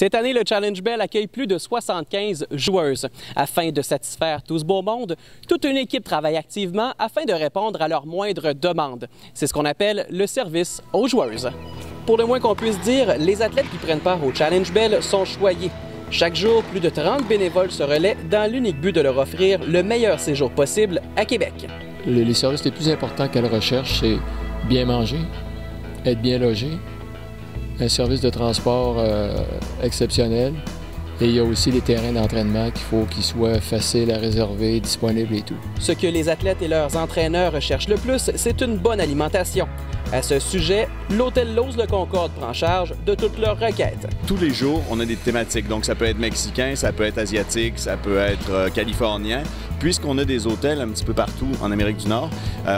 Cette année, le Challenge Bell accueille plus de 75 joueuses. Afin de satisfaire tout ce beau monde, toute une équipe travaille activement afin de répondre à leurs moindres demandes. C'est ce qu'on appelle le service aux joueuses. Pour le moins qu'on puisse dire, les athlètes qui prennent part au Challenge Bell sont choyés. Chaque jour, plus de 30 bénévoles se relaient dans l'unique but de leur offrir le meilleur séjour possible à Québec. Les services les plus importants qu'elle recherche, c'est bien manger, être bien logé, un service de transport exceptionnel. Et il y a aussi les terrains d'entraînement qu'il faut qu'ils soient faciles à réserver, disponibles et tout. Ce que les athlètes et leurs entraîneurs recherchent le plus, c'est une bonne alimentation. À ce sujet, l'hôtel Lowe's Le Concorde prend charge de toutes leurs requêtes. Tous les jours, on a des thématiques. Donc, ça peut être mexicain, ça peut être asiatique, ça peut être californien. Puisqu'on a des hôtels un petit peu partout en Amérique du Nord,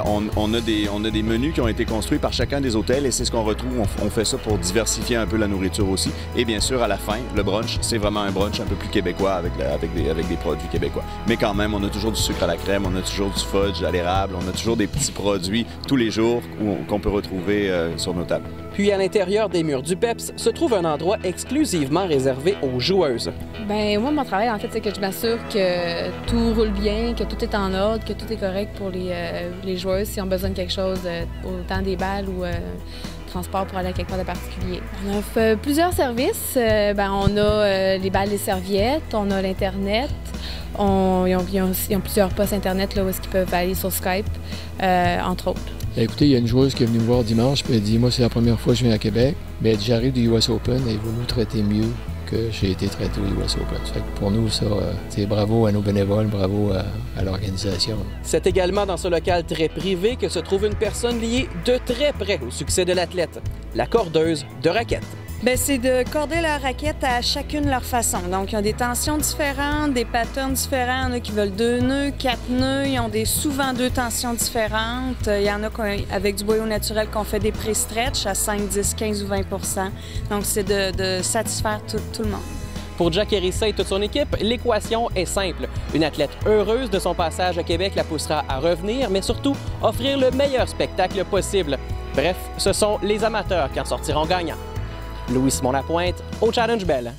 on a des menus qui ont été construits par chacun des hôtels et c'est ce qu'on retrouve. On fait ça pour diversifier un peu la nourriture aussi. Et bien sûr, à la fin, le brunch, c'est vraiment un brunch un peu plus québécois avec des produits québécois. Mais quand même, on a toujours du sucre à la crème, on a toujours du fudge à l'érable, on a toujours des petits produits tous les jours qu'on peut retrouver sur nos tables. Puis à l'intérieur des murs du PEPS se trouve un endroit exclusivement réservé aux joueuses. Bien, moi, mon travail, en fait, c'est que je m'assure que tout roule bien, que tout est en ordre, que tout est correct pour les joueuses si on a besoin de quelque chose, autant des balles ou transport pour aller à quelque part de particulier. On offre plusieurs services. On a les balles, les serviettes, on a l'Internet. Ils ont plusieurs postes Internet là, où ils peuvent aller sur Skype, entre autres. Écoutez, il y a une joueuse qui est venue me voir dimanche et elle dit « Moi, c'est la première fois que je viens à Québec, mais j'arrive du US Open et vous nous traitez mieux que j'ai été traité au US Open. » Ça fait que pour nous, ça, c'est bravo à nos bénévoles, bravo à l'organisation. C'est également dans ce local très privé que se trouve une personne liée de très près au succès de l'athlète, la cordeuse de raquettes. Bien, c'est de corder leur raquette à chacune leur façon. Donc, ils ont des tensions différentes, des patterns différents. Il y en a qui veulent 2 nœuds, 4 nœuds. Ils ont souvent 2 tensions différentes. Il y en a avec du boyau naturel qu'on fait des pré-stretch à 5, 10, 15 ou 20 %. Donc, c'est de satisfaire tout le monde. Pour Jack Hérissa et toute son équipe, l'équation est simple. Une athlète heureuse de son passage à Québec la poussera à revenir, mais surtout offrir le meilleur spectacle possible. Bref, ce sont les amateurs qui en sortiront gagnants. Louis Simon-Lapointe au Challenge Bell.